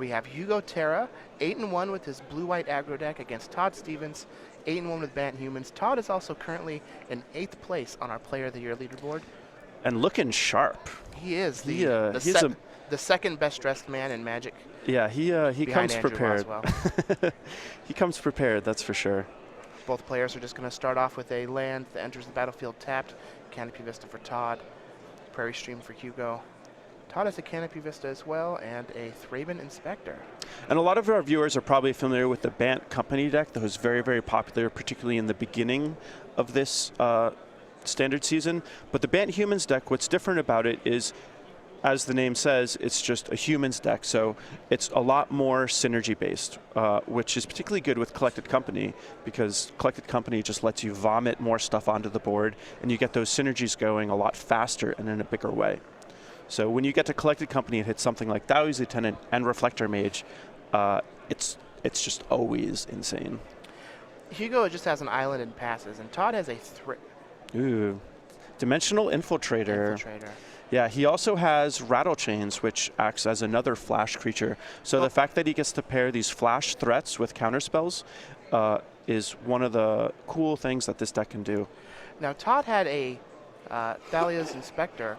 we have Hugo Terra, 8-1 with his blue-white aggro deck against Todd Stevens, 8-1 with Bant Humans. Todd is also currently in 8th place on our Player of the Year leaderboard. And looking sharp. He is the second best dressed man in Magic. Yeah, he comes Andrew prepared. Boswell. He comes prepared, that's for sure. Both players are just going to start off with a land that enters the battlefield tapped. Canopy Vista for Todd, Prairie Stream for Hugo. Todd has a Canopy Vista as well, and a Thraben Inspector. And a lot of our viewers are probably familiar with the Bant Company deck that was very, very popular, particularly in the beginning of this standard season. But the Bant Humans deck, what's different about it is, as the name says, it's just a humans deck, so it's a lot more synergy-based, which is particularly good with Collected Company, because Collected Company just lets you vomit more stuff onto the board, and you get those synergies going a lot faster and in a bigger way. So when you get to Collected Company and hit something like Thalia's Lieutenant and Reflector Mage, it's just always insane. Hugo just has an island and passes, and Todd has a Dimensional Infiltrator. Yeah, he also has Rattle Chains, which acts as another flash creature. So the fact that he gets to pair these flash threats with counterspells is one of the cool things that this deck can do. Now, Todd had a Thalia's Inspector,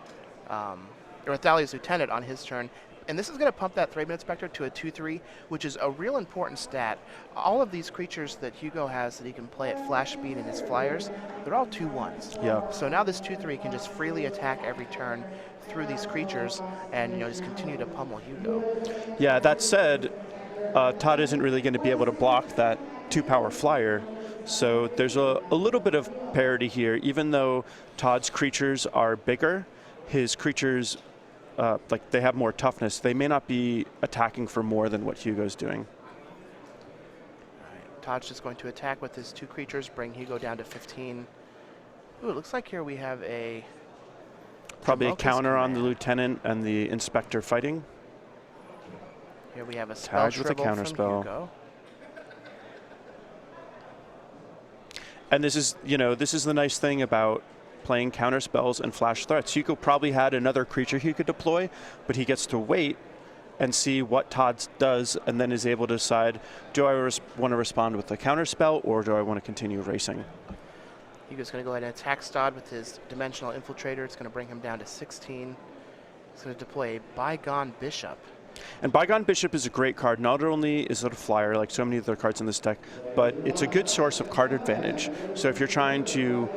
or Thalia's Lieutenant on his turn, and this is going to pump that Thraben Inspector to a 2-3, which is a real important stat. All of these creatures that Hugo has that he can play at flash speed in his flyers, they're all 2-1s. Yeah. So now this 2-3 can just freely attack every turn through these creatures and just continue to pummel Hugo. Yeah, that said, Todd isn't really going to be able to block that 2-power flyer. So there's a little bit of parity here. Even though Todd's creatures are bigger, his creatures like they have more toughness, they may not be attacking for more than what Hugo's doing. All right, Todd's just going to attack with his 2 creatures, bring Hugo down to 15. Ooh, it looks like here we have probably a counter on the Lieutenant and the Inspector fighting. Here we have a spell with a counter from spell. Hugo. And this is the nice thing about playing counter spells and flash threats. Hugo probably had another creature he could deploy, but he gets to wait and see what Todd does, and then is able to decide, do I want to respond with a counter spell, or do I want to continue racing? Hugo's going to go ahead and attack Todd with his Dimensional Infiltrator. It's going to bring him down to 16. He's going to deploy a Bygone Bishop. And Bygone Bishop is a great card. Not only is it a flyer, like so many other cards in this deck, but it's a good source of card advantage. So if you're trying to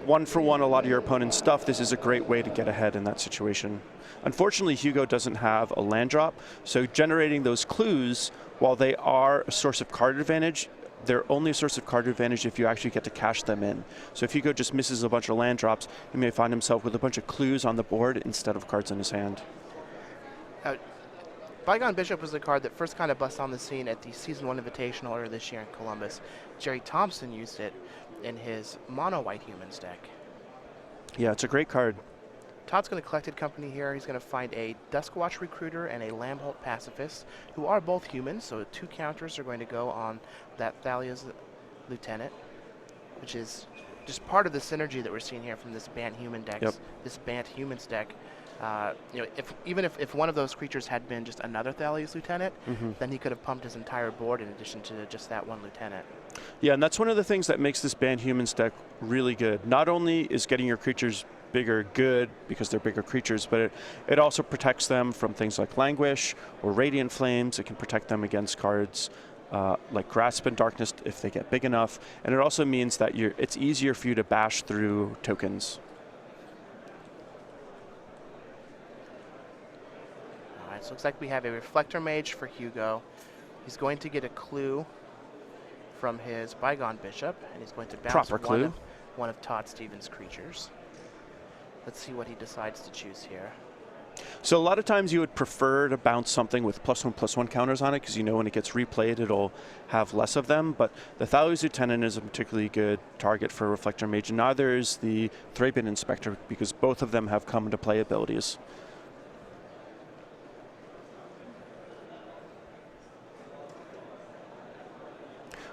one-for-one a lot of your opponent's stuff, this is a great way to get ahead in that situation. Unfortunately, Hugo doesn't have a land drop, so generating those clues, while they are a source of card advantage, they're only a source of card advantage if you actually get to cash them in. So if Hugo just misses a bunch of land drops, he may find himself with a bunch of clues on the board instead of cards in his hand. Bygone Bishop was the card that first kind of bust on the scene at the Season 1 Invitational earlier this year in Columbus. Jerry Thompson used it in his mono-white humans deck. Yeah, it's a great card. Todd's going to Collected Company here. He's going to find a Duskwatch Recruiter and a Lambholt Pacifist, who are both humans, so 2 counters are going to go on that Thalia's Lieutenant, which is just part of the synergy that we're seeing here from this Bant Human deck. Yep. This Bant Humans deck. If one of those creatures had been just another Thalia's Lieutenant, then he could have pumped his entire board in addition to just that one Lieutenant. Yeah, and that's one of the things that makes this Bant Humans deck really good. Not only is getting your creatures bigger good because they're bigger creatures, but it also protects them from things like Languish or Radiant Flames. It can protect them against cards like Grasp and Darkness if they get big enough. And it also means that it's easier for you to bash through tokens. So it looks like we have a Reflector Mage for Hugo. He's going to get a clue from his Bygone Bishop, and he's going to bounce one of Todd Stevens' creatures. Let's see what he decides to choose here. So a lot of times you would prefer to bounce something with +1/+1 counters on it, because you know when it gets replayed it'll have less of them, but the Thalia's Lieutenant is a particularly good target for Reflector Mage, and neither is the Thraben Inspector, because both of them have come into play abilities.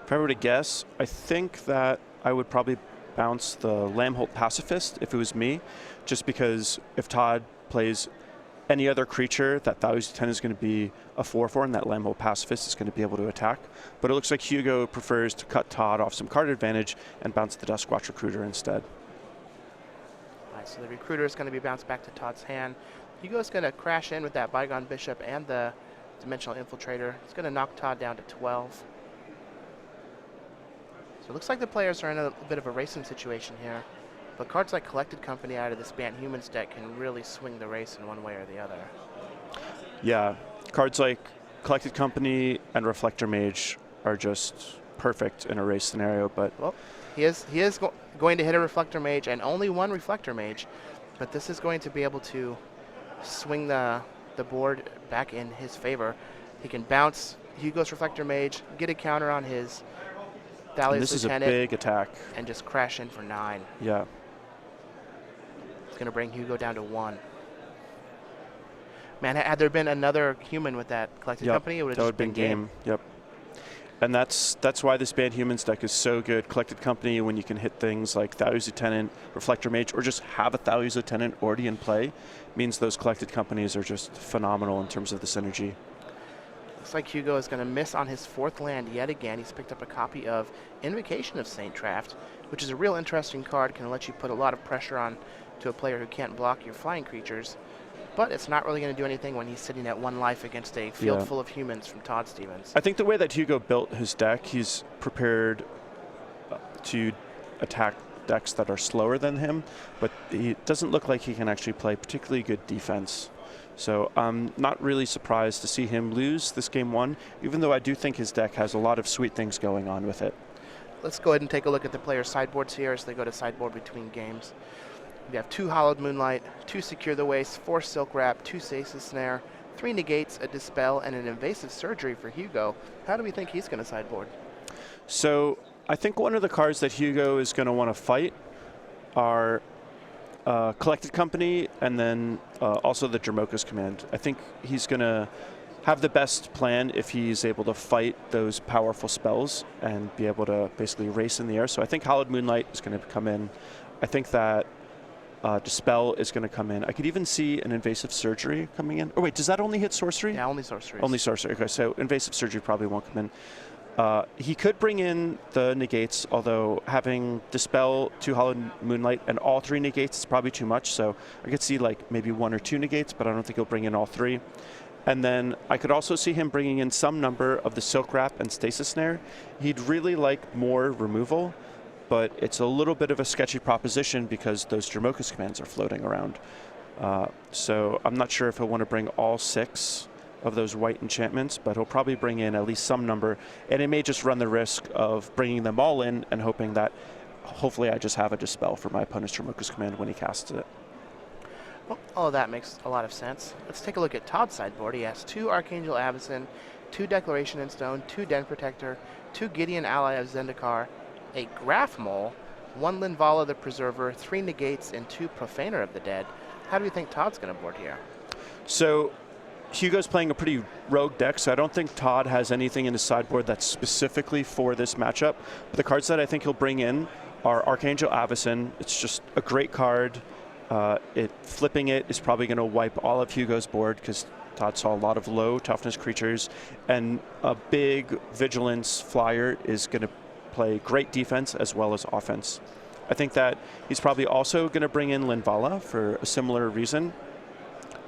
If I were to guess, I think that I would probably bounce the Lambholt Pacifist if it was me, just because if Todd plays any other creature that Thalia's Lieutenant is going to be a 4/4, and that Lambo Pacifist is going to be able to attack. But it looks like Hugo prefers to cut Todd off some card advantage and bounce the Duskwatch Recruiter instead. All right, so the Recruiter is going to be bounced back to Todd's hand. Hugo's going to crash in with that Bygone Bishop and the Dimensional Infiltrator. It's going to knock Todd down to 12. So it looks like the players are in a bit of a racing situation here. But cards like Collected Company out of this Bant Humans deck can really swing the race in one way or the other. Yeah, cards like Collected Company and Reflector Mage are just perfect in a race scenario. But well, he is going to hit a Reflector Mage, and only one Reflector Mage. But this is going to be able to swing the board back in his favor. He can bounce Hugo's Reflector Mage, get a counter on his Thalia's Lieutenant. This is a big attack. And just crash in for 9. Yeah. It's going to bring Hugo down to 1. Man, had there been another human with that Collected Company, it would have just been game. Yep. And that's why this Bant Humans deck is so good. Collected Company, when you can hit things like Thalia's Lieutenant, Reflector Mage, or just have a Thalia's Lieutenant already in play, means those Collected Companies are just phenomenal in terms of the synergy. Looks like Hugo is going to miss on his 4th land yet again. He's picked up a copy of Invocation of Saint Traft, which is a real interesting card. Can let you put a lot of pressure on to a player who can't block your flying creatures. But it's not really going to do anything when he's sitting at 1 life against a field full of humans from Todd Stevens. I think the way that Hugo built his deck, he's prepared to attack decks that are slower than him, but he doesn't look like he can actually play particularly good defense. So I'm not really surprised to see him lose this game 1, even though I do think his deck has a lot of sweet things going on with it. Let's go ahead and take a look at the players' sideboards here as they go to sideboard between games. We have 2 Hollowed Moonlight, 2 Secure the Waste, 4 Silk Wrap, 2 Stasis Snare, 3 Negates, a Dispel, and an Invasive Surgery for Hugo. How do we think he's going to sideboard? So I think one of the cards that Hugo is going to want to fight are Collected Company and then also the Dromoka's Command. I think he's going to have the best plan if he's able to fight those powerful spells and be able to basically race in the air. So I think Hollowed Moonlight is going to come in. I think that Dispel is going to come in. I could even see an Invasive Surgery coming in. Oh, wait, does that only hit sorcery? Yeah, only sorcery. Only sorcery. Okay, so Invasive Surgery probably won't come in. He could bring in the Negates, although having Dispel, 2 Hollowed Moonlight, and all 3 Negates is probably too much. So I could see like maybe 1 or 2 Negates, but I don't think he'll bring in all 3. And then I could also see him bringing in some number of the Silk Wrap and Stasis Snare. He'd really like more removal, but it's a little bit of a sketchy proposition because those Dromoka's Commands are floating around. So I'm not sure if he'll want to bring all 6 of those white enchantments, but he'll probably bring in at least some number, and it may just run the risk of bringing them all in and hoping that hopefully I just have a Dispel for my opponent's Dromoka's Command when he casts it. Well, all of that makes a lot of sense. Let's take a look at Todd's sideboard. He has 2 Archangel Avacyn, 2 Declaration in Stone, 2 Den Protector, 2 Gideon Ally of Zendikar, a Graph Mole, 1 Linvala the Preserver, 3 Negates, and 2 Profaner of the Dead. How do we think Todd's going to board here? So Hugo's playing a pretty rogue deck, so I don't think Todd has anything in his sideboard that's specifically for this matchup. But the cards that I think he'll bring in are Archangel Avacyn. It's just a great card. Flipping it is probably going to wipe all of Hugo's board because Todd saw a lot of low toughness creatures, and a big Vigilance flyer is going to play great defense as well as offense. I think that he's probably also going to bring in Linvala for a similar reason.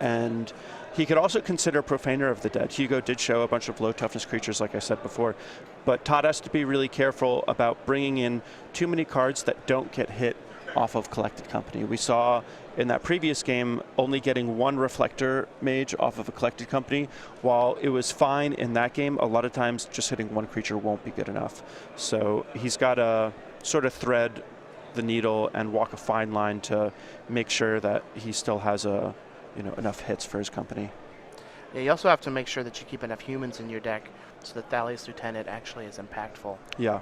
And he could also consider Profaner of the Dead. Hugo did show a bunch of low toughness creatures, like I said before. But Todd has to be really careful about bringing in too many cards that don't get hit off of Collected Company. We saw in that previous game only getting 1 Reflector Mage off of a Collected Company. While it was fine in that game, a lot of times just hitting 1 creature won't be good enough. So he's got to sort of thread the needle and walk a fine line to make sure that he still has enough hits for his company. Yeah, you also have to make sure that you keep enough humans in your deck so that Thalia's Lieutenant actually is impactful. Yeah.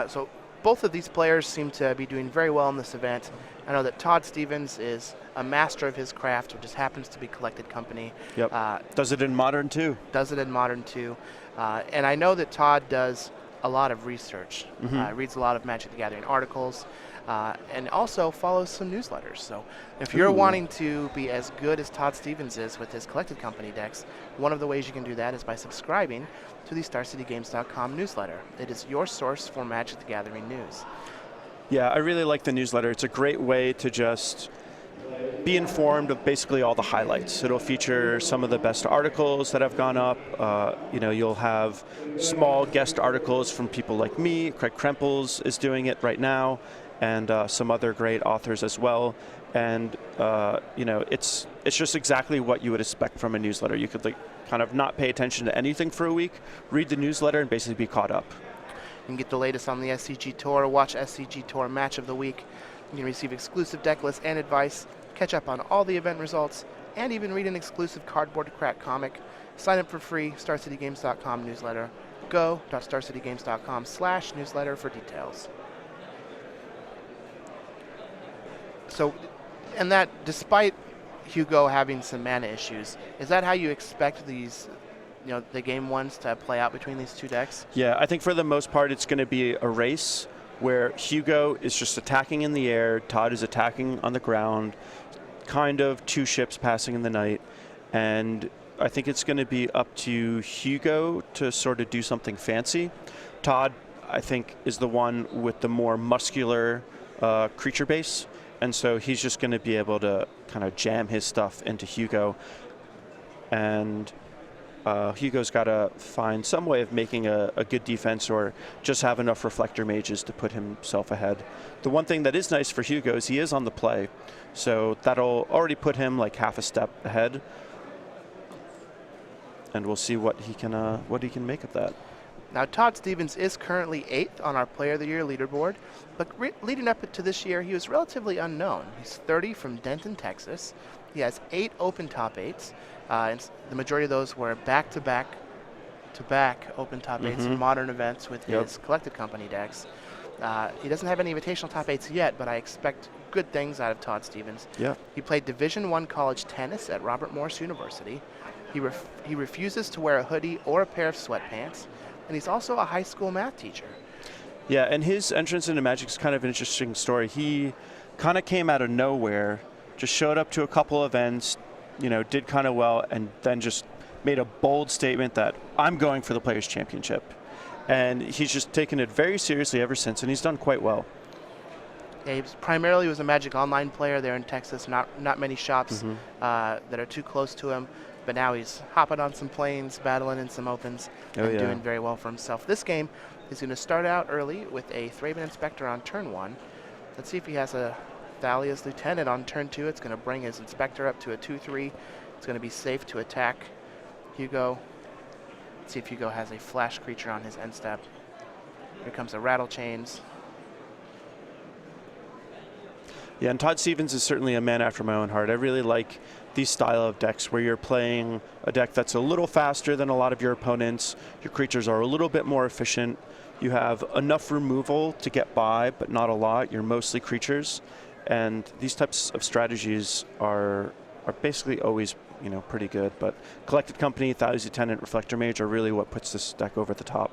So both of these players seem to be doing very well in this event. I know that Todd Stevens is a master of his craft, which just happens to be Collected Company. Yep. Does it in Modern too. Does it in Modern too. And I know that Todd does a lot of research. Reads a lot of Magic the Gathering articles. and also follows some newsletters. So if you're wanting to be as good as Todd Stevens is with his collected company decks, one of the ways you can do that is by subscribing to the StarCityGames.com newsletter. It is your source for Magic the Gathering news. Yeah, I really like the newsletter. It's a great way to just be informed of basically all the highlights. It'll feature some of the best articles that have gone up. You'll have small guest articles from people like me. Craig Krempels is doing it right now, and some other great authors as well. And it's just exactly what you would expect from a newsletter. You could kind of not pay attention to anything for a week, read the newsletter, and basically be caught up. You can get the latest on the SCG Tour, watch SCG Tour Match of the Week. You can receive exclusive deck lists and advice, catch up on all the event results, and even read an exclusive Cardboard Crack comic. Sign up for free, StarCityGames.com newsletter. Go.StarCityGames.com/newsletter for details. So, and that, despite Hugo having some mana issues, is that how you expect these, the game ones to play out between these two decks? Yeah, I think for the most part it's going to be a race where Hugo is just attacking in the air, Todd is attacking on the ground, kind of two ships passing in the night, and I think it's going to be up to Hugo to sort of do something fancy. Todd, I think, is the one with the more muscular creature base, and so he's just going to be able to kind of jam his stuff into Hugo, and Hugo's got to find some way of making a good defense or just have enough reflector mages to put himself ahead. The one thing that is nice for Hugo is he is on the play, so that'll already put him like half a step ahead, and we'll see what he can make of that. Now, Todd Stevens is currently 8th on our Player of the Year leaderboard, but leading up to this year, he was relatively unknown. He's 30 from Denton, Texas. He has 8 open top 8s. And the majority of those were back-to-back open top 8s in modern events with his collected company decks. He doesn't have any invitational top 8s yet, but I expect good things out of Todd Stevens. Yeah. He played Division I college tennis at Robert Morris University. He refuses to wear a hoodie or a pair of sweatpants, and he's also a high school math teacher. Yeah, and his entrance into Magic is kind of an interesting story. He kind of came out of nowhere, just showed up to a couple events, did kind of well, and then just made a bold statement that I'm going for the Players' Championship. And he's just taken it very seriously ever since, and he's done quite well. Yeah, he primarily was a Magic Online player there in Texas. Not many shops that are too close to him, but now he's hopping on some planes, battling in some opens, and doing very well for himself. This game, he's going to start out early with a Thraben Inspector on turn 1. Let's see if he has a Thalia's Lieutenant on turn 2. It's going to bring his Inspector up to a 2/3. It's going to be safe to attack Hugo. Let's see if Hugo has a flash creature on his end step. Here comes a Rattle Chains. Yeah, and Todd Stevens is certainly a man after my own heart. I really like these style of decks where you're playing a deck that's a little faster than a lot of your opponents. Your creatures are a little bit more efficient. You have enough removal to get by, but not a lot. You're mostly creatures. And these types of strategies are basically always, pretty good. But Collected Company, Thalia's Lieutenant, Reflector Mage are really what puts this deck over the top.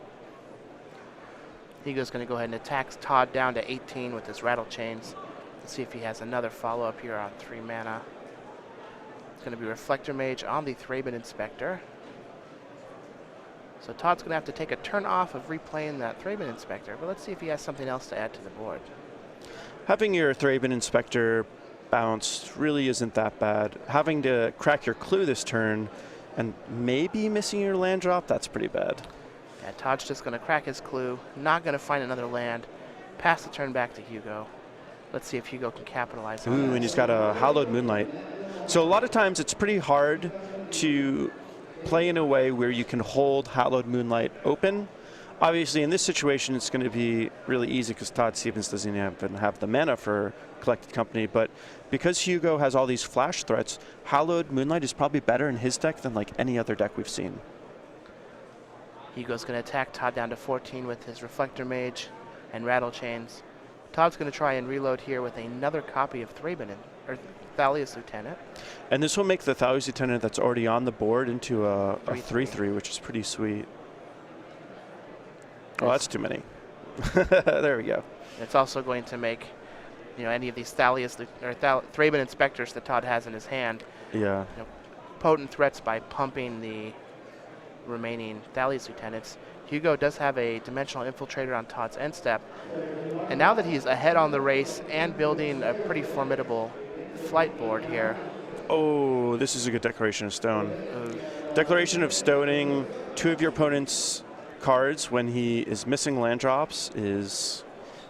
Hugo's going to go ahead and attack Todd down to 18 with his Rattle Chains. Let's see if he has another follow-up here on 3 mana. It's going to be Reflector Mage on the Thraben Inspector. So Todd's going to have to take a turn off of replaying that Thraben Inspector, but let's see if he has something else to add to the board. Having your Thraben Inspector bounced really isn't that bad. Having to crack your clue this turn and maybe missing your land drop, that's pretty bad. Yeah, Todd's just going to crack his clue, not going to find another land, pass the turn back to Hugo. Let's see if Hugo can capitalize on that. And he's got a Hallowed Moonlight. So a lot of times it's pretty hard to play in a way where you can hold Hallowed Moonlight open. Obviously, in this situation, it's going to be really easy because Todd Stevens doesn't even have the mana for Collected Company. But because Hugo has all these flash threats, Hallowed Moonlight is probably better in his deck than like any other deck we've seen. Hugo's going to attack Todd down to 14 with his Reflector Mage and Rattle Chains. Todd's going to try and reload here with another copy of Thalia's Lieutenant. And this will make the Thalia's Lieutenant that's already on the board into a 3/3, which is pretty sweet. Oh, that's too many. There we go. It's also going to make any of these Thraben Inspectors that Todd has in his hand. Yeah. Potent threats by pumping the remaining Thalia's Lieutenants. Hugo does have a Dimensional Infiltrator on Todd's end step. And now that he's ahead on the race and building a pretty formidable flight board here. Oh, this is a good Declaration of Stone. Declaration of Stoning 2 of your opponent's cards when he is missing land drops is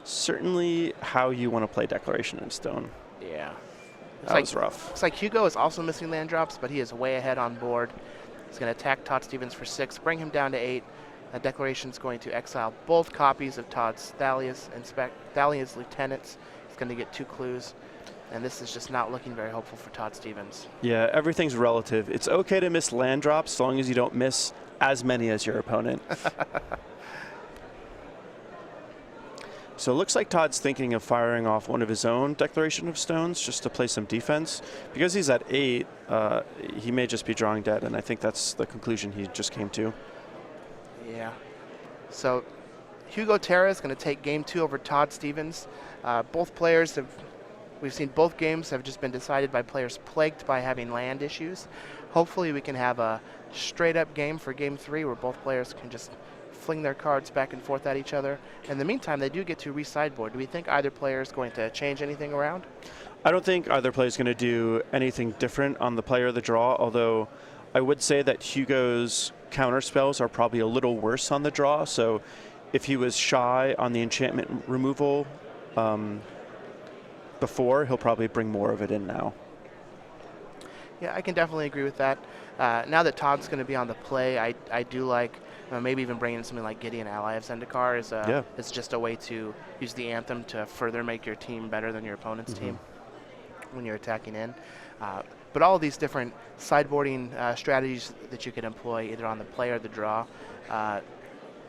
certainly how you want to play Declaration of Stone. Yeah. That was rough. Looks like Hugo is also missing land drops, but he is way ahead on board. He's going to attack Todd Stevens for 6, bring him down to 8. That Declaration is going to exile both copies of Todd's Thalia's Lieutenants. He's going to get 2 clues. And this is just not looking very hopeful for Todd Stevens. Yeah, everything's relative. It's okay to miss land drops as long as you don't miss as many as your opponent. So it looks like Todd's thinking of firing off one of his own Declaration of Stones just to play some defense. Because he's at 8, he may just be drawing dead, and I think that's the conclusion he just came to. Yeah. So Hugo Terra is going to take game 2 over Todd Stevens. Both players we've seen both games have just been decided by players plagued by having land issues. Hopefully we can have a straight up game for game 3 where both players can just fling their cards back and forth at each other. In the meantime, they do get to re-sideboard. Do we think either player is going to change anything around? I don't think either player is going to do anything different on the player of the draw, although I would say that Hugo's counter spells are probably a little worse on the draw. So if he was shy on the enchantment removal before, he'll probably bring more of it in now. Yeah, I can definitely agree with that. Now that Todd's going to be on the play, I do like maybe even bringing something like Gideon Ally of Zendikar is just a way to use the Anthem to further make your team better than your opponent's team when you're attacking in. But all of these different sideboarding strategies that you can employ either on the play or the draw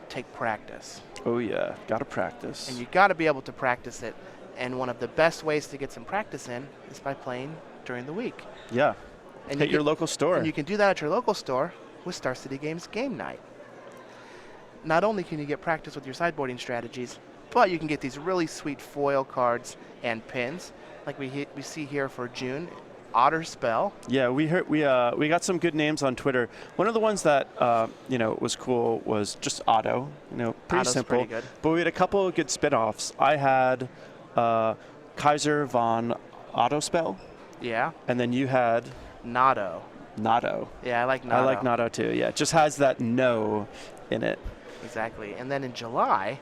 take practice. Oh yeah, gotta practice. And you gotta be able to practice it. And one of the best ways to get some practice in is by playing during the week. Yeah. And hit your local store. And you can do that at your local store with Star City Games Game Night. Not only can you get practice with your sideboarding strategies, but you can get these really sweet foil cards and pins, like we see here for June. Otter Spell. Yeah, we got some good names on Twitter. One of the ones that was cool was just Otto. Pretty Otto's simple. Pretty good. But we had a couple of good spin-offs. I had Kaiser von Otto Spell. Yeah. And then you had Nado. Yeah, I like Nado. I like Nado too. Yeah, it just has that no in it. Exactly. And then in July,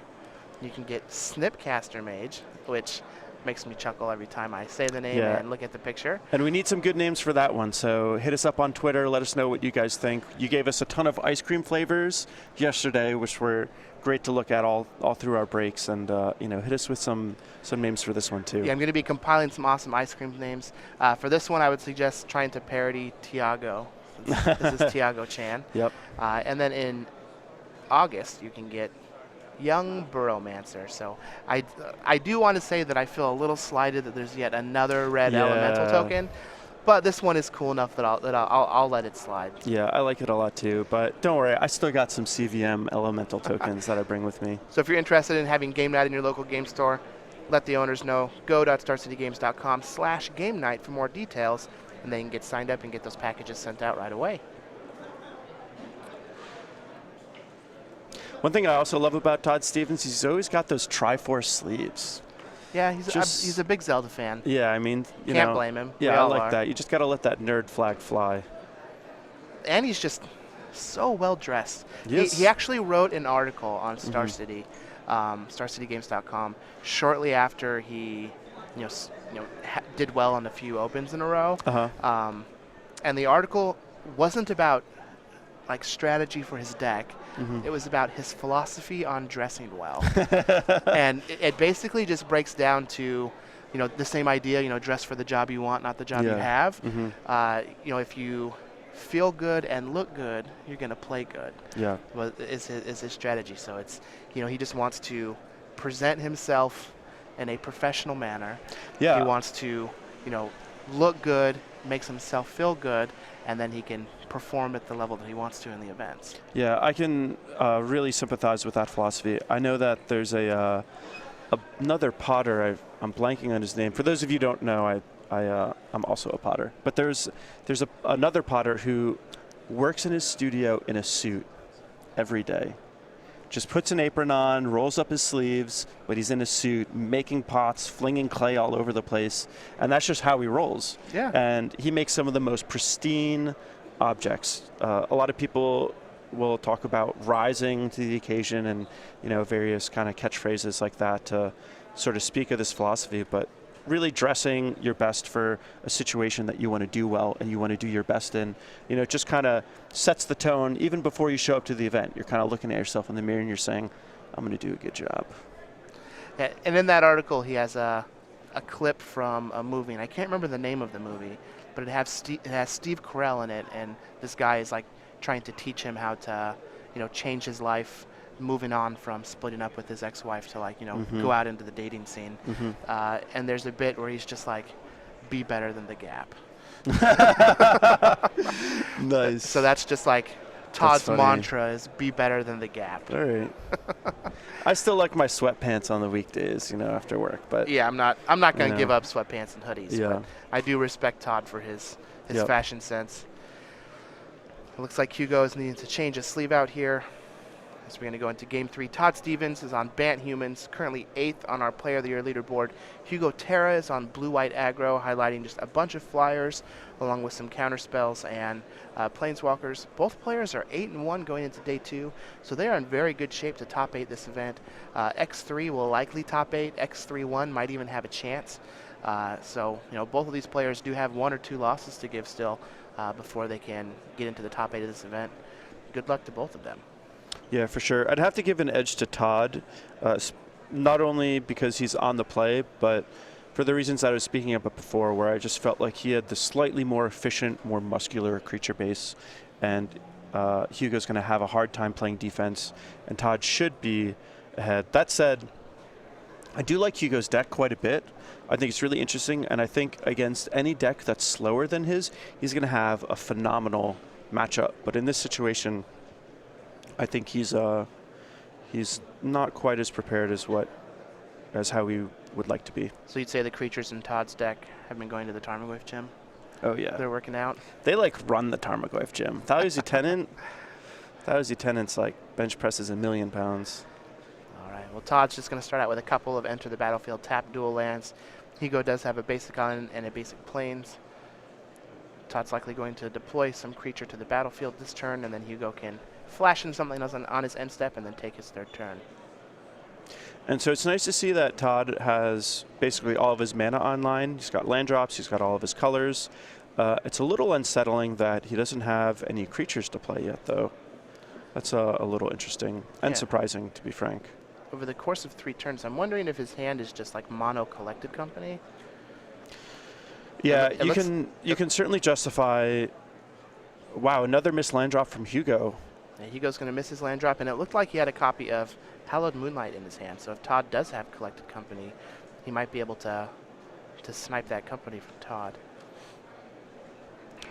you can get Snipcaster Mage, which makes me chuckle every time I say the name and look at the picture. And we need some good names for that one, so hit us up on Twitter. Let us know what you guys think. You gave us a ton of ice cream flavors yesterday, which were great to look at all through our breaks, and hit us with some names for this one too. Yeah, I'm going to be compiling some awesome ice cream names. For this one, I would suggest trying to parody Tiago. This is Tiago Chan. Yep. And then in August, you can get Young Burrowmancer. So I do want to say that I feel a little slighted that there's yet another red elemental token, but this one is cool enough that I'll let it slide. Yeah, I like it a lot too, but don't worry, I still got some CVM elemental tokens that I bring with me. So if you're interested in having game night in your local game store, let the owners know. Go.starcitygames.com/game night for more details, and they can get signed up and get those packages sent out right away. One thing I also love about Todd Stevens, he's always got those Triforce sleeves. Yeah, he's a big Zelda fan. Yeah, I mean, Can't blame him. Yeah, I like that. You just got to let that nerd flag fly. And he's just so well dressed. Yes. He actually wrote an article on Star City, StarCityGames.com, shortly after he, did well on a few opens in a row. And the article wasn't about like strategy for his deck. It was about his philosophy on dressing well. And it basically just breaks down to, the same idea, dress for the job you want, not the job you have. If you feel good and look good, you're going to play good. Yeah. Well, is his strategy. So it's, he just wants to present himself in a professional manner. Yeah. He wants to, look good, makes himself feel good, and then he can perform at the level that he wants to in the events. Yeah, I can really sympathize with that philosophy. I know that there's a another Potter. I'm blanking on his name. For those of you who don't know, I'm also a Potter. But there's another Potter who works in his studio in a suit every day. Just puts an apron on, rolls up his sleeves, but he's in a suit, making pots, flinging clay all over the place, and that's just how he rolls. Yeah. And he makes some of the most pristine objects. A lot of people will talk about rising to the occasion and, various kind of catchphrases like that to sort of speak of this philosophy, but really dressing your best for a situation that you want to do well and you want to do your best in, just kind of sets the tone even before you show up to the event. You're kind of looking at yourself in the mirror and you're saying, I'm going to do a good job. Yeah, and in that article, he has a clip from a movie, and I can't remember the name of the movie, but it has Steve Carell in it, and this guy is like trying to teach him how to, change his life, moving on from splitting up with his ex-wife to go out into the dating scene. And there's a bit where he's just like, be better than the Gap. Nice. So that's just like Todd's mantra is be better than the Gap. All right. I still like my sweatpants on the weekdays, after work, but yeah, I'm not going to give up sweatpants and hoodies. Yeah. But I do respect Todd for his Yep. fashion sense. It looks like Hugo is needing to change his sleeve out here. So we're going to go into Game 3. Todd Stevens is on Bant Humans, currently 8th on our Player of the Year leaderboard. Hugo Terra is on Blue-White Aggro, highlighting just a bunch of flyers, along with some counterspells and planeswalkers. Both players are 8-1 going into Day 2, so they are in very good shape to top 8 this event. X3 will likely top 8. X3-1 might even have a chance. So both of these players do have 1 or 2 losses to give still before they can get into the top 8 of this event. Good luck to both of them. Yeah, for sure. I'd have to give an edge to Todd, not only because he's on the play, but for the reasons I was speaking about before, where I just felt like he had the slightly more efficient, more muscular creature base, and Hugo's going to have a hard time playing defense, and Todd should be ahead. That said, I do like Hugo's deck quite a bit. I think it's really interesting, and I think against any deck that's slower than his, he's going to have a phenomenal matchup. But in this situation, I think he's not quite as prepared as how we would like to be. So you'd say the creatures in Todd's deck have been going to the Tarmogoyf gym? Oh yeah, They're working out. They run the Tarmogoyf gym. Thalia's Lieutenant's like bench presses 1,000,000 pounds. All right. Well, Todd's just going to start out with a couple of enter the battlefield tap dual lands. Hugo does have a basic island and a basic plains. Todd's likely going to deploy some creature to the battlefield this turn, and then Hugo can flash in something else on his end step and then take his third turn. And so it's nice to see that Todd has basically all of his mana online. He's got land drops, he's got all of his colors. It's a little unsettling that he doesn't have any creatures to play yet, though. That's a little interesting and surprising, to be frank. Over the course of 3 turns, I'm wondering if his hand is just like mono collected company. Yeah, you can certainly justify. Wow, another missed land drop from Hugo. Yeah, Hugo's going to miss his land drop, and it looked like he had a copy of Hallowed Moonlight in his hand. So if Todd does have collected company, he might be able to snipe that company from Todd.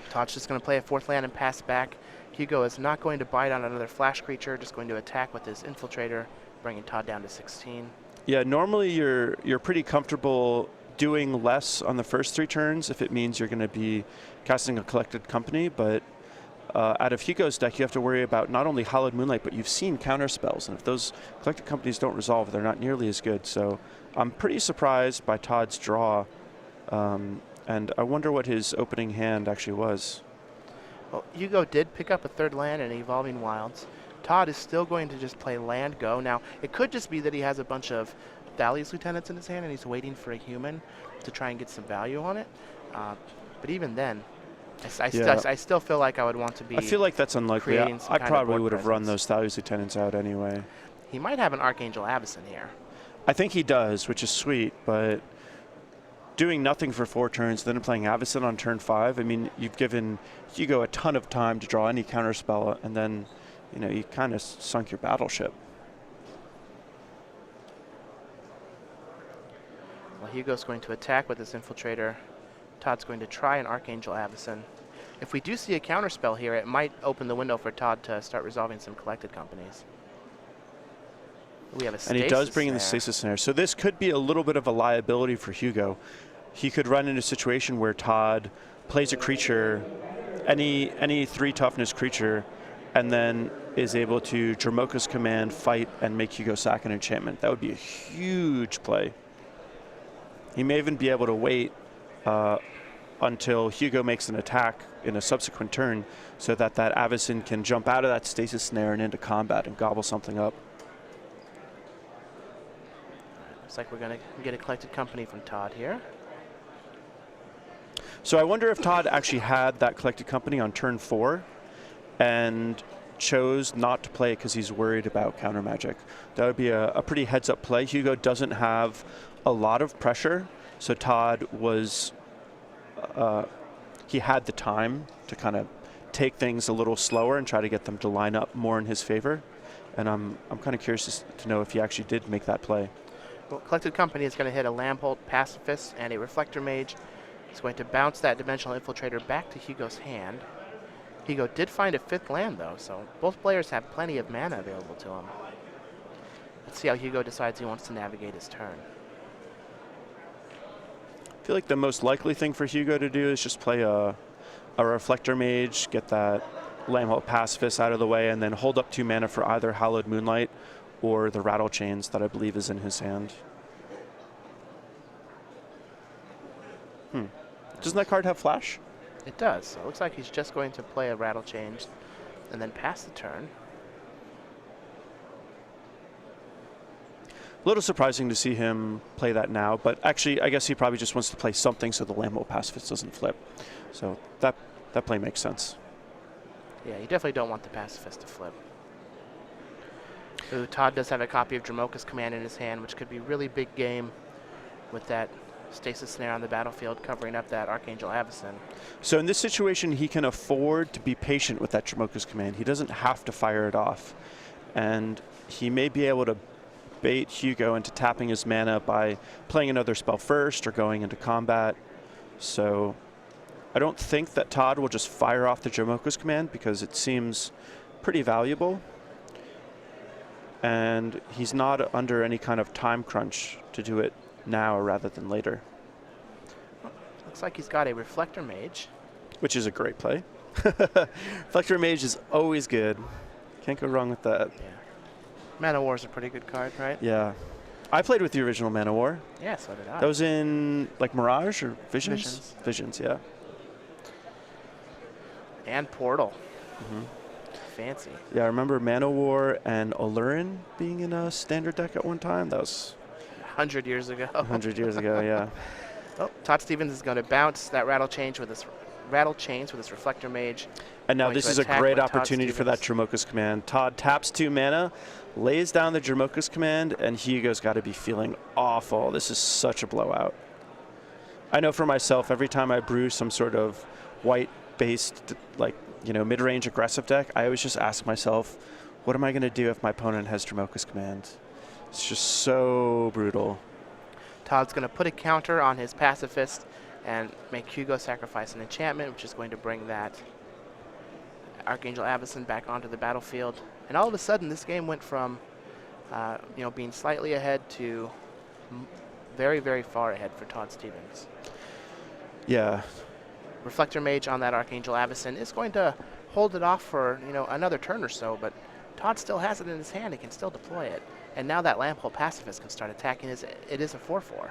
Todd's just going to play a 4th land and pass back. Hugo is not going to bite on another flash creature, just going to attack with his Infiltrator, bringing Todd down to 16. Yeah, normally you're pretty comfortable doing less on the first 3 turns if it means you're going to be casting a collected company, but out of Hugo's deck, you have to worry about not only Hallowed Moonlight, but you've seen counter spells, and if those collected companies don't resolve, they're not nearly as good. So I'm pretty surprised by Todd's draw, and I wonder what his opening hand actually was. Well, Hugo did pick up a 3rd land in Evolving Wilds. Todd is still going to just play land go. Now, it could just be that he has a bunch of Thalia's Lieutenants in his hand and he's waiting for a human to try and get some value on it. But even then, I still feel like I would want to be. I feel like that's unlikely. I probably would have run those Thalia's Lieutenants out anyway. He might have an Archangel Avacyn here. I think he does, which is sweet, but doing nothing for 4 turns, then playing Avacyn on turn 5, I mean, you've given Hugo a ton of time to draw any counterspell, and then, you kind of sunk your battleship. Well, Hugo's going to attack with his Infiltrator. Todd's going to try an Archangel Avacyn. If we do see a counterspell here, it might open the window for Todd to start resolving some collected companies. We have a stasis And he does bring in the there. stasis snare. So this could be a little bit of a liability for Hugo. He could run into a situation where Todd plays a creature, any 3 toughness creature, and then is able to Dromoka's Command, fight, and make Hugo sack an enchantment. That would be a huge play. He may even be able to wait until Hugo makes an attack in a subsequent turn so that that Avacyn can jump out of that stasis snare and into combat and gobble something up. Looks like we're going to get a collected company from Todd here. So I wonder if Todd actually had that collected company on turn 4 and chose not to play it because he's worried about counter magic. That would be a pretty heads-up play. Hugo doesn't have a lot of pressure, so Todd was he had the time to kind of take things a little slower and try to get them to line up more in his favor. And I'm kind of curious to know if he actually did make that play. Well, collected company is going to hit a Lamholt Pacifist and a Reflector Mage. It's going to bounce that Dimensional Infiltrator back to Hugo's hand. Hugo did find a 5th land, though, so both players have plenty of mana available to him. Let's see how Hugo decides he wants to navigate his turn. I feel like the most likely thing for Hugo to do is just play a Reflector Mage, get that Lamholt Pacifist out of the way, and then hold up 2 mana for either Hallowed Moonlight or the Rattle Chains that I believe is in his hand. Doesn't that card have flash? It does, so it looks like he's just going to play a Rattle Change and then pass the turn. A little surprising to see him play that now, but actually I guess he probably just wants to play something so the Lamholt Pacifist doesn't flip. So that play makes sense. Yeah, you definitely don't want the Pacifist to flip. Ooh, Todd does have a copy of Dromoka's Command in his hand, which could be really big game with that Stasis Snare on the battlefield covering up that Archangel Avacyn. So in this situation, he can afford to be patient with that Dromoka's Command. He doesn't have to fire it off. And he may be able to bait Hugo into tapping his mana by playing another spell first or going into combat. So I don't think that Todd will just fire off the Dromoka's Command because it seems pretty valuable. And he's not under any kind of time crunch to do it now rather than later. Looks like he's got a Reflector Mage. Which is a great play. Reflector Mage is always good. Can't go wrong with that. Yeah. Mana War is a pretty good card, right? Yeah. I played with the original Mana War. Yeah, so did I. That was in like Mirage or Visions? Visions. Visions, yeah. And Portal. Mm-hmm. Fancy. Yeah, I remember Mana War and Allurin being in a standard deck at one time. That was 100 years ago. 100 years ago, yeah. Oh, Todd Stevens is going to bounce that Rattle Chains with his Reflector Mage. And now Going this to is a attack great with Todd opportunity for that Stevens. Dromoka's Command. Todd taps 2 mana, lays down the Dromoka's Command, and Hugo's got to be feeling awful. This is such a blowout. I know for myself, every time I brew some sort of white-based, like, mid-range aggressive deck, I always just ask myself, what am I going to do if my opponent has Dromoka's Command? It's just so brutal. Todd's going to put a counter on his Pacifist and make Hugo sacrifice an enchantment, which is going to bring that Archangel Avacyn back onto the battlefield. And all of a sudden, this game went from being slightly ahead to very, very far ahead for Todd Stevens. Yeah. Reflector Mage on that Archangel Avacyn is going to hold it off for another turn or so, but Todd still has it in his hand. He can still deploy it. And now that Lamholt Pacifist can start attacking. It is a 4/4.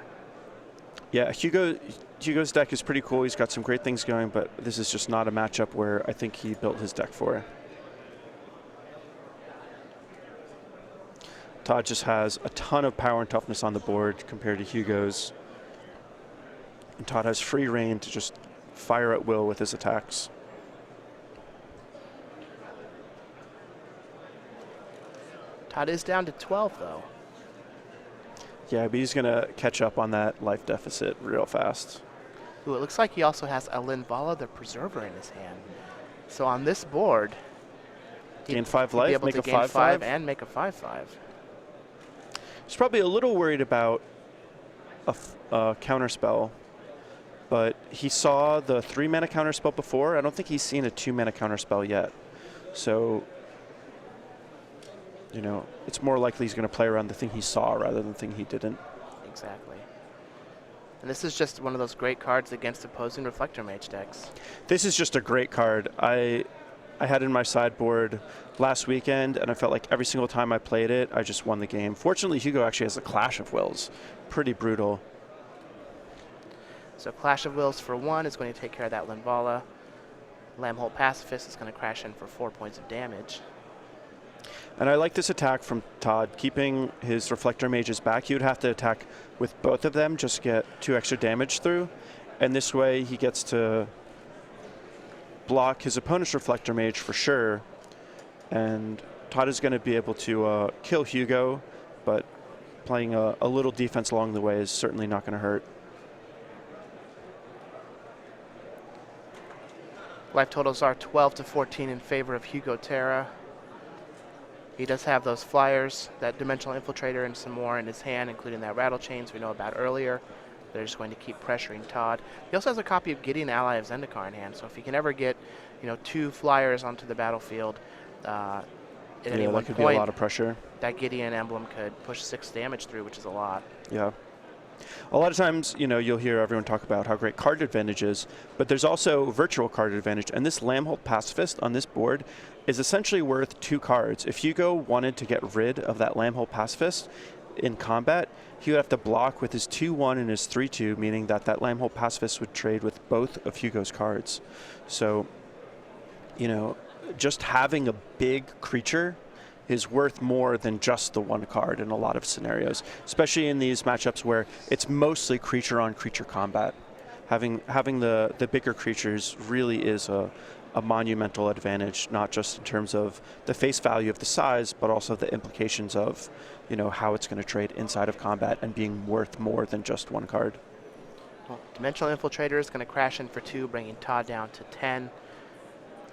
Yeah, Hugo's deck is pretty cool. He's got some great things going, but this is just not a matchup where I think he built his deck for. Todd just has a ton of power and toughness on the board compared to Hugo's. And Todd has free reign to just fire at will with his attacks. Todd is down to 12, though. Yeah, but he's going to catch up on that life deficit real fast. Ooh, it looks like he also has a Linvala the Preserver in his hand. So on this board, Gain 5 he'd be life, able make to a gain 5/5. and make a 5/5. He's probably a little worried about a counterspell, but he saw the 3 mana counterspell before. I don't think he's seen a 2 mana counterspell yet. So you know, it's more likely he's going to play around the thing he saw rather than the thing he didn't. Exactly. And this is just one of those great cards against opposing Reflector Mage decks. This is just a great card. I had it in my sideboard last weekend, and I felt like every single time I played it, I just won the game. Fortunately, Hugo actually has a Clash of Wills. Pretty brutal. So Clash of Wills for 1 is going to take care of that Linvala. Lambholt Pacifist is going to crash in for 4 points of damage. And I like this attack from Todd, keeping his Reflector Mages back. He would have to attack with both of them just to get 2 extra damage through. And this way he gets to block his opponent's Reflector Mage for sure. And Todd is going to be able to kill Hugo, but playing a little defense along the way is certainly not going to hurt. Life totals are 12 to 14 in favor of Hugo Terra. He does have those flyers, that Dimensional Infiltrator, and some more in his hand, including that Rattle Chains we know about earlier. They're just going to keep pressuring Todd. He also has a copy of Gideon, Ally of Zendikar in hand, so if he can ever get, 2 flyers onto the battlefield at any one that could point, be a lot of pressure. That Gideon emblem could push 6 damage through, which is a lot. Yeah. A lot of times, you'll hear everyone talk about how great card advantage is, but there's also virtual card advantage, and this Lambholt Pacifist on this board is essentially worth 2 cards. If Hugo wanted to get rid of that Lambholt Pacifist in combat, he would have to block with his 2/1 and his 3/2, meaning that Lambholt Pacifist would trade with both of Hugo's cards. So, just having a big creature is worth more than just the 1 card in a lot of scenarios, especially in these matchups where it's mostly creature-on-creature combat. Having the bigger creatures really is a monumental advantage, not just in terms of the face value of the size, but also the implications of, how it's going to trade inside of combat and being worth more than just 1 card. Well, Dimensional Infiltrator is going to crash in for 2, bringing Todd down to 10.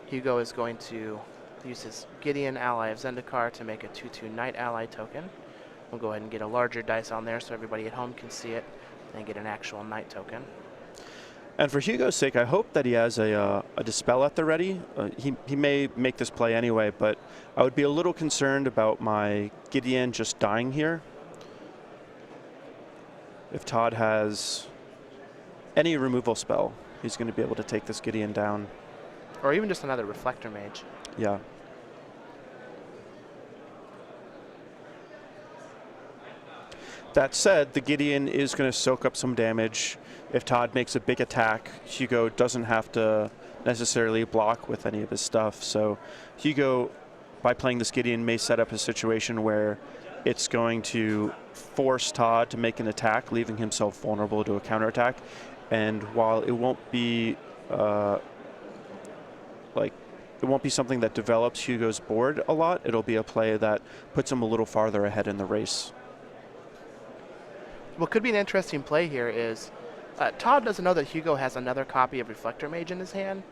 Hugo is going to use his Gideon, Ally of Zendikar, to make a 2/2 Knight Ally token. We'll go ahead and get a larger dice on there so everybody at home can see it, and get an actual Knight token. And for Hugo's sake, I hope that he has a Dispel at the ready. He may make this play anyway, but I would be a little concerned about my Gideon just dying here. If Todd has any removal spell, he's going to be able to take this Gideon down. Or even just another Reflector Mage. Yeah. That said, the Gideon is going to soak up some damage. If Todd makes a big attack, Hugo doesn't have to necessarily block with any of his stuff. So Hugo, by playing this Gideon, may set up a situation where it's going to force Todd to make an attack, leaving himself vulnerable to a counterattack. And while it won't be it won't be something that develops Hugo's board a lot, it'll be a play that puts him a little farther ahead in the race. What could be an interesting play here is Todd doesn't know that Hugo has another copy of Reflector Mage in his hand,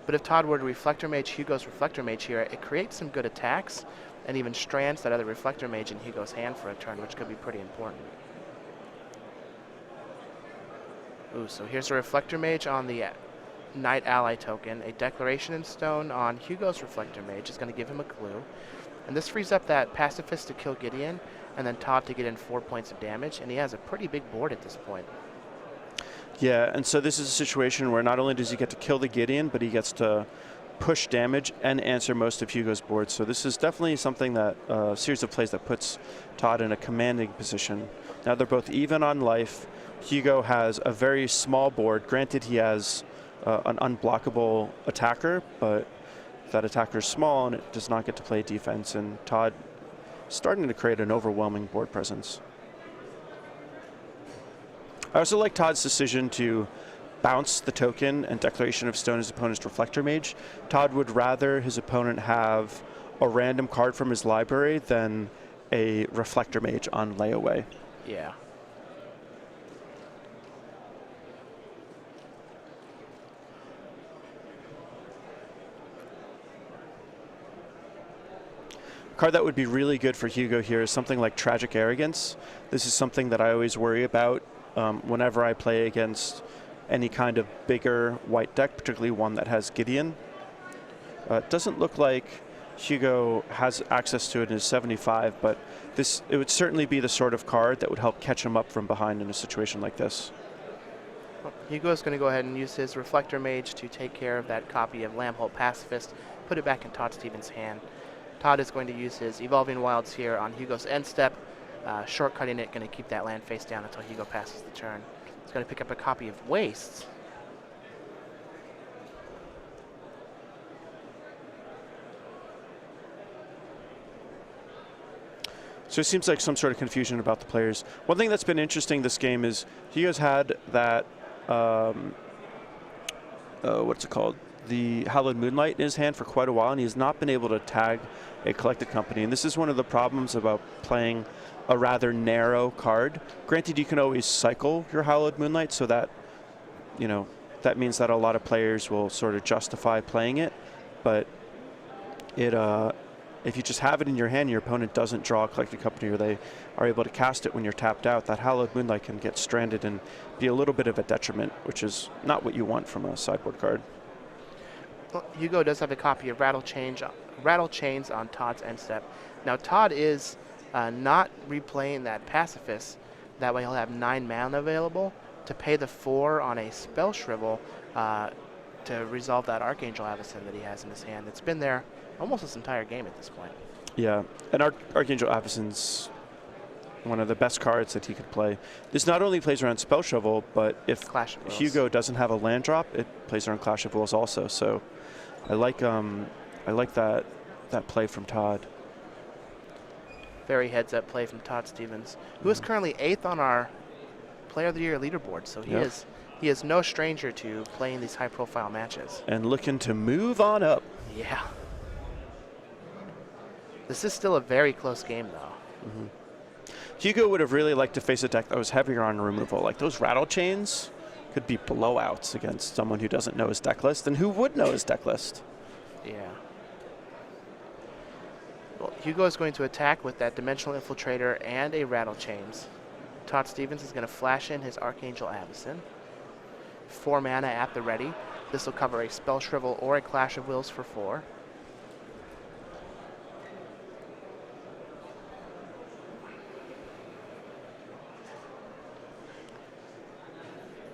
but if Todd were to Reflector Mage Hugo's Reflector Mage here, it creates some good attacks and even strands that other Reflector Mage in Hugo's hand for a turn, which could be pretty important. Ooh, so here's a Reflector Mage on the Knight Ally token. A Declaration in Stone on Hugo's Reflector Mage is going to give him a clue. And this frees up that Pacifist to kill Gideon, and then Todd to get in 4 points of damage, and he has a pretty big board at this point. Yeah, and so this is a situation where not only does he get to kill the Gideon, but he gets to push damage and answer most of Hugo's board. So this is definitely something that, a series of plays that puts Todd in a commanding position. Now they're both even on life. Hugo has a very small board. Granted, he has an unblockable attacker, but that attacker is small and it does not get to play defense, and Todd starting to create an overwhelming board presence. I also like Todd's decision to bounce the token and Declaration of Stone his opponent's Reflector Mage. Todd would rather his opponent have a random card from his library than a Reflector Mage on layaway. Yeah. Card that would be really good for Hugo here is something like Tragic Arrogance. This is something that I always worry about whenever I play against any kind of bigger white deck, particularly one that has Gideon. It doesn't look like Hugo has access to it in his 75, but it would certainly be the sort of card that would help catch him up from behind in a situation like this. Well, Hugo's going to go ahead and use his Reflector Mage to take care of that copy of Lambholt Pacifist, put it back in Todd Stevens' hand. Todd is going to use his Evolving Wilds here on Hugo's end step, shortcutting it, going to keep that land face down until Hugo passes the turn. He's going to pick up a copy of Wastes. So it seems like some sort of confusion about the players. One thing that's been interesting this game is Hugo's had that, what's it called? The Hallowed Moonlight in his hand for quite a while, and he has not been able to tag a Collected Company. And this is one of the problems about playing a rather narrow card. Granted, you can always cycle your Hallowed Moonlight, so that, you know, that means that a lot of players will sort of justify playing it. But it, if you just have it in your hand, your opponent doesn't draw a Collected Company, or they are able to cast it when you're tapped out, that Hallowed Moonlight can get stranded and be a little bit of a detriment, which is not what you want from a sideboard card. Well, Hugo does have a copy of Rattle Chains on Todd's end step. Now, Todd is not replaying that Pacifist. That way he'll have 9 mana available to pay the 4 on a Spell Shrivel to resolve that Archangel Avacyn that he has in his hand. It's been there almost this entire game at this point. Yeah, and Archangel Avacyn's one of the best cards that he could play. This not only plays around Spell Shovel, but if Hugo doesn't have a land drop, it plays around Clash of Wills also. So I like that play from Todd. Very heads-up play from Todd Stevens, who is currently 8th on our Player of the Year leaderboard. So he is no stranger to playing these high-profile matches. And looking to move on up. Yeah. This is still a very close game, though. Mm-hmm. Hugo would have really liked to face a deck that was heavier on removal. Like those Rattle Chains could be blowouts against someone who doesn't know his deck list, and who would know his deck list. Yeah. Well, Hugo is going to attack with that Dimensional Infiltrator and a Rattle Chains. Todd Stevens is going to flash in his Archangel Avacyn. 4 mana at the ready. This will cover a Spell Shrivel or a Clash of Wills for 4.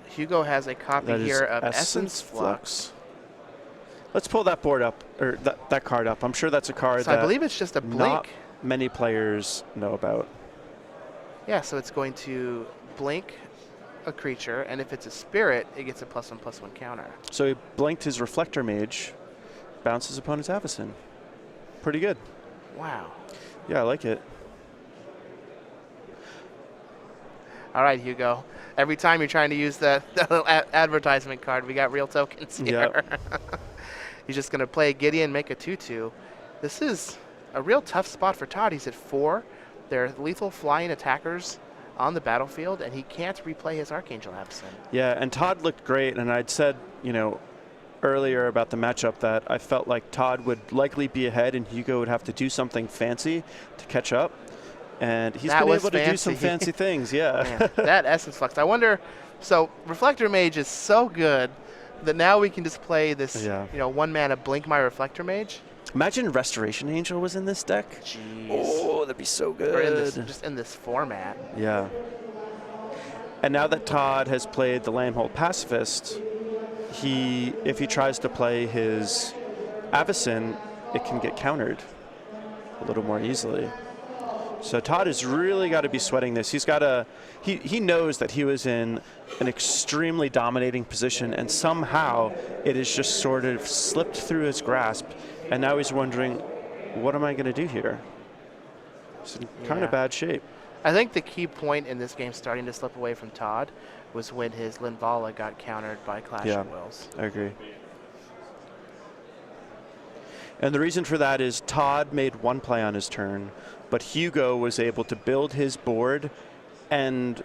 Hugo has a copy here of Essence Flux. Let's pull that board up, or that card up. I'm sure that's a card that I believe it's just a blink. Not many players know about. Yeah, so it's going to blink a creature, and if it's a spirit, it gets a +1/+1 counter. So he blinked his Reflector Mage, bounces opponent's Avacyn. Pretty good. Wow. Yeah, I like it. All right, Hugo. Every time you're trying to use the advertisement card, we got real tokens here. Yep. He's just going to play Gideon, make a 2/2. This is a real tough spot for Todd. He's at 4. They're lethal flying attackers on the battlefield, and he can't replay his Archangel Avacyn. Yeah, and Todd looked great, and I'd said, earlier about the matchup that I felt like Todd would likely be ahead and Hugo would have to do something fancy to catch up. And he's been able to do some fancy things, yeah. Man, that Essence Flux. I wonder, so Reflector Mage is so good that now we can just play this, 1 mana Blink my Reflector Mage. Imagine Restoration Angel was in this deck. Jeez. Oh, that'd be so good. Or just in this format. Yeah. And now that Todd has played the Lambholt Pacifist, if he tries to play his Avacyn, it can get countered a little more easily. So Todd has really got to be sweating this. He knows that he was in an extremely dominating position, and somehow it has just sort of slipped through his grasp, and now he's wondering, what am I going to do here? It's in kind of bad shape. I think the key point in this game starting to slip away from Todd was when his Linvala got countered by Clash of Wills. I agree. And the reason for that is Todd made 1 play on his turn, but Hugo was able to build his board and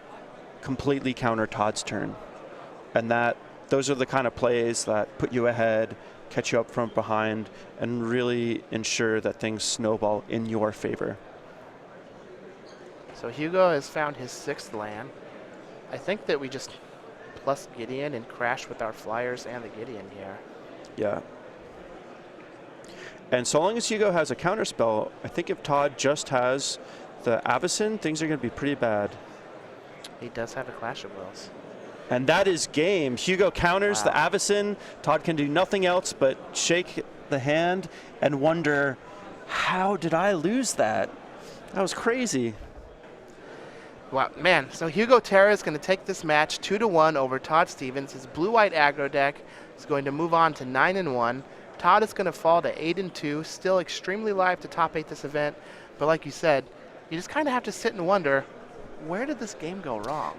completely counter Todd's turn. And those are the kind of plays that put you ahead, catch you up from behind, and really ensure that things snowball in your favor. So Hugo has found his 6th land. I think that we just plus Gideon and crash with our Flyers and the Gideon here. Yeah. And so long as Hugo has a counterspell, I think if Todd just has the Avacyn, things are going to be pretty bad. He does have a Clash of Wills. And that is game. Hugo counters the Wow. Avacyn. Todd can do nothing else but shake the hand and wonder, how did I lose that? That was crazy. Wow, man. So Hugo Terra is going to take this match 2-1 over Todd Stevens. His blue-white aggro deck is going to move on to 9-1. Todd is going to fall to 8-2, still extremely live to top 8 this event. But like you said, you just kind of have to sit and wonder, where did this game go wrong?